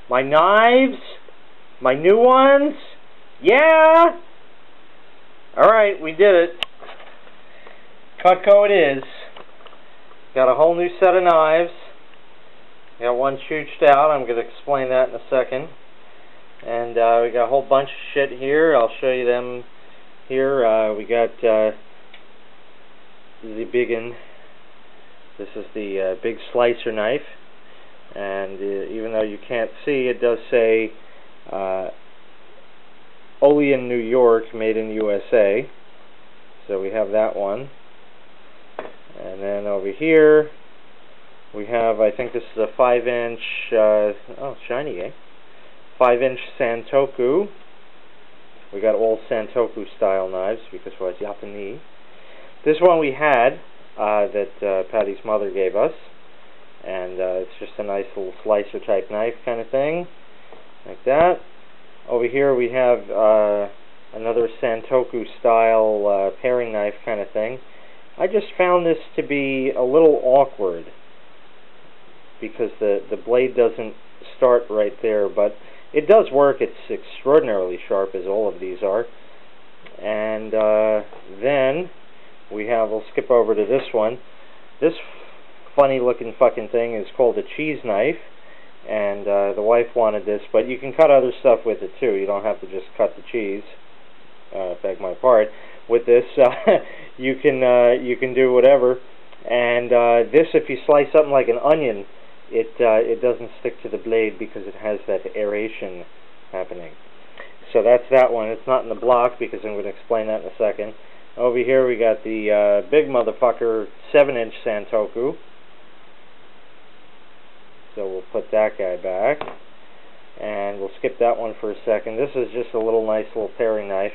My knives, my new ones, yeah! Alright, we did it. Cutco it is. Got a whole new set of knives. Got one chooched out, I'm going to explain that in a second. And we got a whole bunch of shit here, I'll show you them here. We got the biggin. This is the big slicer knife. And even though you can't see, it does say only in New York, made in USA. So we have that one. And then over here we have, I think this is a 5-inch, oh, shiny, eh? 5-inch santoku. We got all santoku-style knives because we're Japanese. This one we had that Patty's mother gave us. And it's just a nice little slicer type knife kind of thing, like that. Over here we have another santoku style paring knife kind of thing. I just found this to be a little awkward because the blade doesn't start right there, but it does work. It's extraordinarily sharp, as all of these are. And then we have, we'll skip over to this one. This funny looking fucking thing is called a cheese knife, and the wife wanted this, but you can cut other stuff with it too. You don't have to just cut the cheese. Beg my pardon. With this, you can do whatever. And this, if you slice something like an onion, it doesn't stick to the blade because it has that aeration happening. So that's that one. It's not in the block because I'm going to explain that in a second. Over here we got the big motherfucker 7-inch santoku. So we'll put that guy back. And we'll skip that one for a second. This is just a nice little paring knife.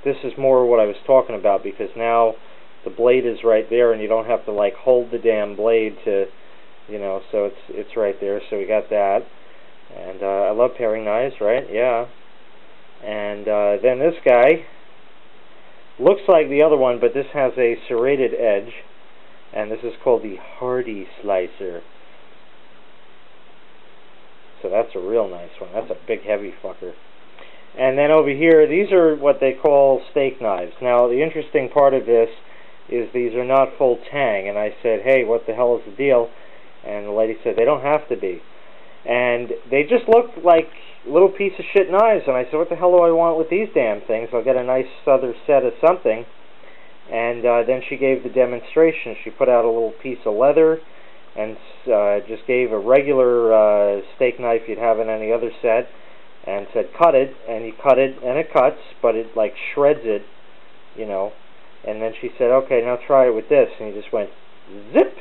This is more what I was talking about because now the blade is right there and you don't have to like hold the damn blade to, you know, so it's right there. So we got that. And I love paring knives, right? Yeah. And then this guy looks like the other one, but this has a serrated edge, and this is called the Hardy Slicer. So that's a real nice one. That's a big heavy fucker. And then over here, these are what they call steak knives. Now the interesting part of this is these are not full tang, and I said, hey, what the hell is the deal? And the lady said, they don't have to be. And they just look like little piece of shit knives, and I said, what the hell do I want with these damn things? I'll get a nice other set of something. And then she gave the demonstration. She put out a little piece of leather and just gave a regular steak knife you'd have in any other set and said cut it, and you cut it and it cuts, but it like shreds it, you know. And then she said, okay, now try it with this, and you just went zip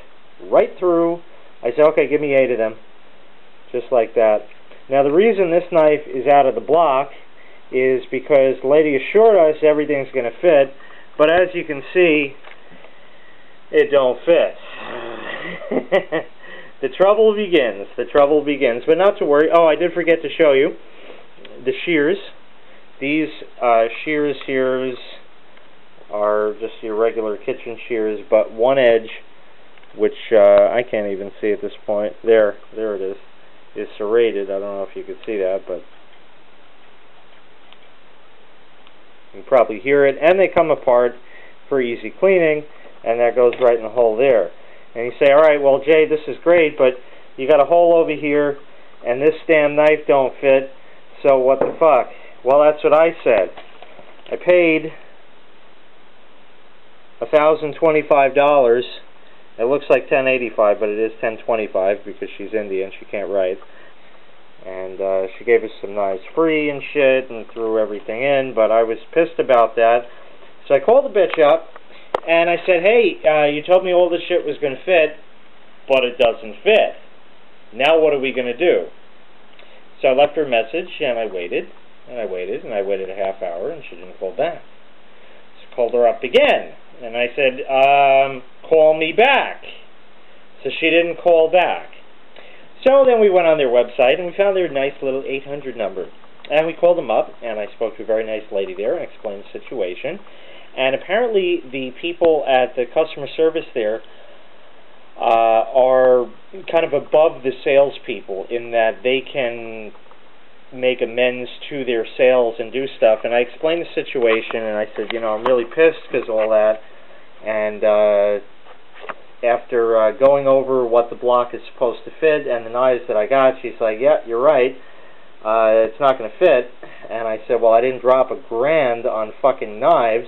right through. I said, okay, give me 8 of them, just like that. Now the reason this knife is out of the block is because the lady assured us everything's going to fit, but as you can see, it don't fit. The trouble begins. The trouble begins. But not to worry. Oh, I did forget to show you the shears. These shears here are just your regular kitchen shears, but one edge, which I can't even see at this point. There it is serrated. I don't know if you could see that, but you can probably hear it. And they come apart for easy cleaning, and that goes right in the hole there. And you say, all right, well, Jay, this is great, but you got a hole over here, and this damn knife don't fit, so what the fuck? Well, that's what I said. I paid $1,025. It looks like $10.85, but it is $10.25 because she's Indian. She can't write. And she gave us some knives free and shit and threw everything in, but I was pissed about that. So I called the bitch up, and I said, hey, you told me all this shit was going to fit, but it doesn't fit. Now what are we going to do? So I left her a message, and I waited, and I waited, and I waited a half hour, and she didn't call back. So I called her up again, and I said, call me back. So she didn't call back. So then we went on their website, and we found their nice little 800 number. And we called them up, and I spoke to a very nice lady there and explained the situation. And apparently the people at the customer service there are kind of above the salespeople in that they can make amends to their sales and do stuff. And I explained the situation, and I said, you know, I'm really pissed because of all that. And after going over what the block is supposed to fit and the knives that I got, she's like, yeah, you're right. It's not going to fit. And I said, well, I didn't drop $1,000 on fucking knives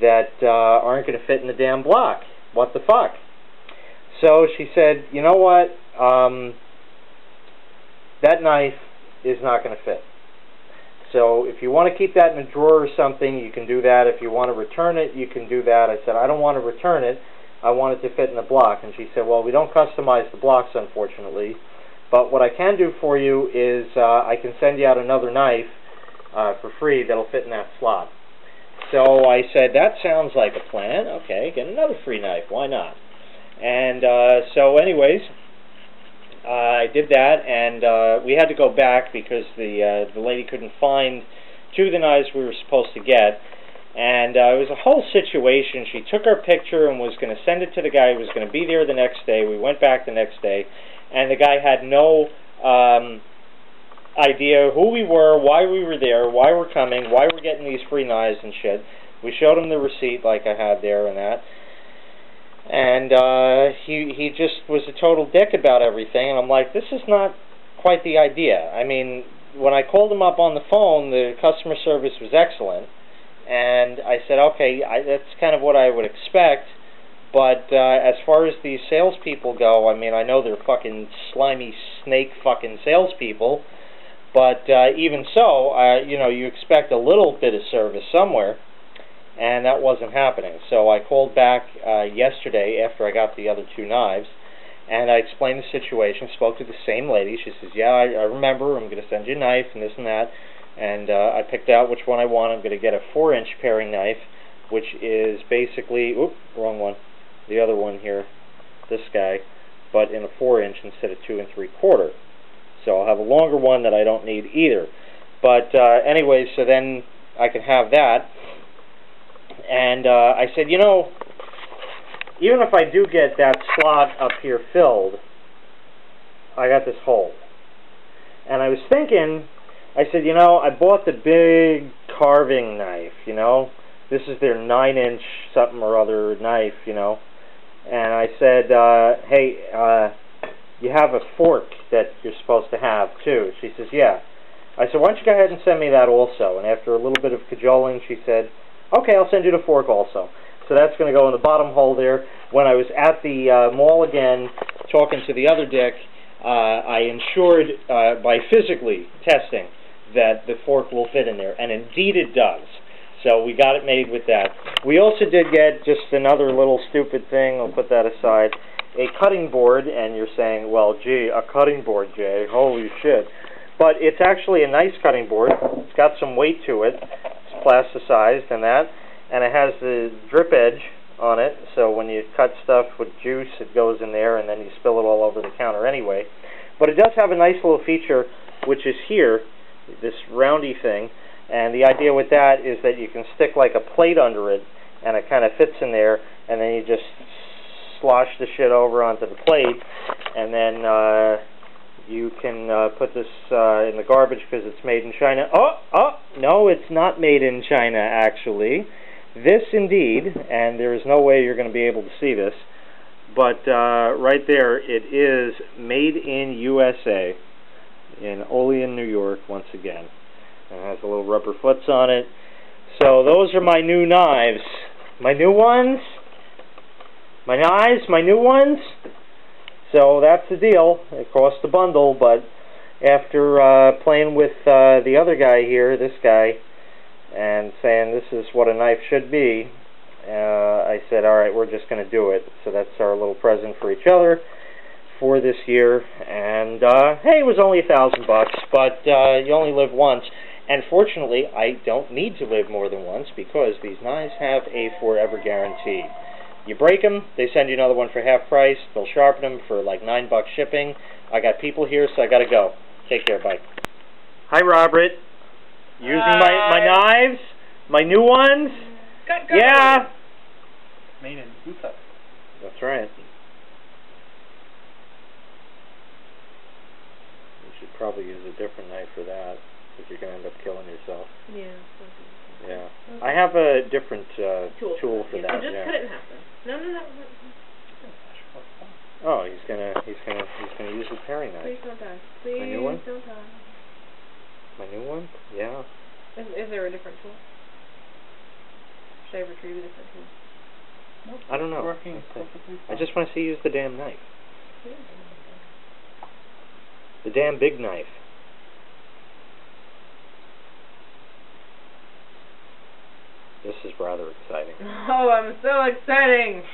that aren't going to fit in the damn block. What the fuck? So she said, you know what? That knife is not going to fit. So if you want to keep that in a drawer or something, you can do that. If you want to return it, you can do that. I said, I don't want to return it. I want it to fit in the block. And she said, well, we don't customize the blocks, unfortunately. But what I can do for you is I can send you out another knife for free that'll fit in that slot. So I said, that sounds like a plan. Okay, get another free knife. Why not? And so anyways, I did that, and we had to go back because the lady couldn't find 2 of the knives we were supposed to get. And it was a whole situation. She took our picture and was going to send it to the guy who was going to be there the next day. We went back the next day, and the guy had no idea who we were, why we were there, why we're coming, why we're getting these free knives and shit. We showed him the receipt like I had there and that. And he just was a total dick about everything. And I'm like, this is not quite the idea. I mean, when I called him up on the phone, the customer service was excellent. And I said, okay, that's kind of what I would expect, but as far as these salespeople go, I mean, I know they're fucking slimy snake fucking salespeople, but even so, you know, you expect a little bit of service somewhere, and that wasn't happening. So I called back yesterday after I got the other 2 knives, and I explained the situation, spoke to the same lady. She says, yeah, I remember, I'm going to send you a knife and this and that. And I picked out which one I want. I'm going to get a 4-inch paring knife, which is basically, oops, wrong one, the other one here, this guy, but in a 4-inch instead of 2 3/4. So I'll have a longer one that I don't need either. But anyway, so then I can have that. And I said, you know, even if I do get that slot up here filled, I got this hole. And I was thinking, I said, you know, I bought the big carving knife, you know. This is their 9-inch something or other knife, you know. And I said, hey, you have a fork that you're supposed to have, too. She says, yeah. I said, why don't you go ahead and send me that also? And after a little bit of cajoling, she said, okay, I'll send you the fork also. So that's going to go in the bottom hole there. When I was at the mall again, talking to the other dick, I ensured by physically testing that the fork will fit in there, and indeed it does. So we got it made with that. We also did get just another little stupid thing, I'll put that aside, a cutting board, and you're saying, well, gee, a cutting board, Jay, holy shit. But it's actually a nice cutting board. It's got some weight to it. It's plasticized and that, and it has the drip edge on it, so when you cut stuff with juice, it goes in there, and then you spill it all over the counter anyway. But it does have a nice little feature, which is here, this roundy thing, and the idea with that is that you can stick like a plate under it, and it kind of fits in there, and then you just slosh the shit over onto the plate, and then you can put this in the garbage because it's made in China. Oh, no, it's not made in China, actually. This indeed, and there is no way you're going to be able to see this, but right there, it is made in USA. In Olean, New York, once again. And it has a little rubber foots on it. So those are my new knives. My new ones. My knives, my new ones. So that's the deal. It cost a bundle, but after playing with the other guy here, this guy, and saying this is what a knife should be, I said, alright, we're just going to do it. So that's our little present for each other for this year. And hey, it was only $1,000 bucks, but you only live once. And fortunately, I don't need to live more than once because these knives have a forever guarantee. You break them, they send you another one for half price. They'll sharpen them for like $9 shipping. I got people here, so I got to go. Take care, bye. Hi, Robert. Using my knives, my new ones. Cutco. Yeah. Made in Cutco. That's right. should probably use a different knife for that, because you're going to end up killing yourself. Yeah. Yeah. I have a different tool for yeah, that. So just cut it in half then. No. Oh, he's gonna use his paring knife. Please don't die. Please My new one? don't die. My new one? Yeah. Is there a different tool? Should I retrieve a different tool? Nope, I don't know. Working perfectly I fine. just want to see you use the damn knife. The damn big knife. This is rather exciting. Oh, I'm so exciting!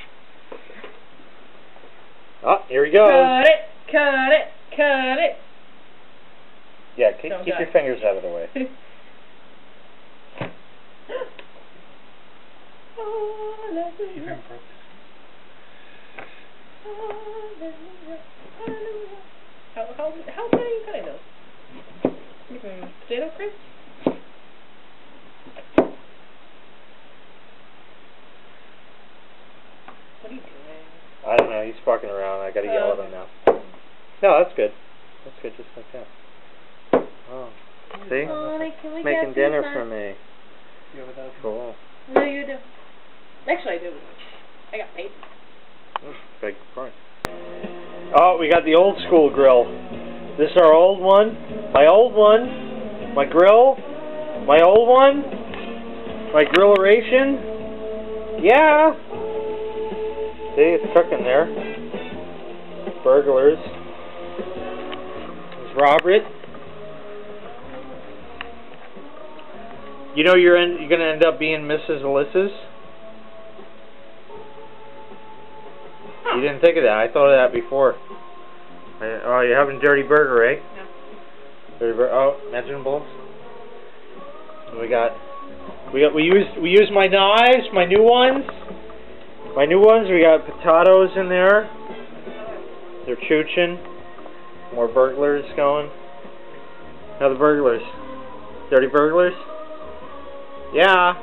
Oh, here he goes. Cut it! Yeah, keep Don't your die. fingers out of the way. Even broke. How fine are you cutting those? Potato crisp? What are you doing? I don't know, he's fucking around. I gotta yell at him now. No, that's good. That's good, just like that. Oh, see? Honey, can we Making get dinner pizza? for me. You have a Cool. No, you do. Actually, I do. I got paid. Big price. Oh, we got the old school grill. This is our old one. My old one. My grill. My old one. My grilleration. Yeah. See, it's cooking there. Burglars. There's Robert. You know you're gonna end up being Mrs. Alyssa's. You didn't think of that. I thought of that before. Oh, you're having dirty burger, eh? No. Dirty burger. Oh, vegetables. We used my knives, my new ones. My new ones. We got potatoes in there. They're chooching. More burglars going. How the burglars? Dirty burglars? Yeah.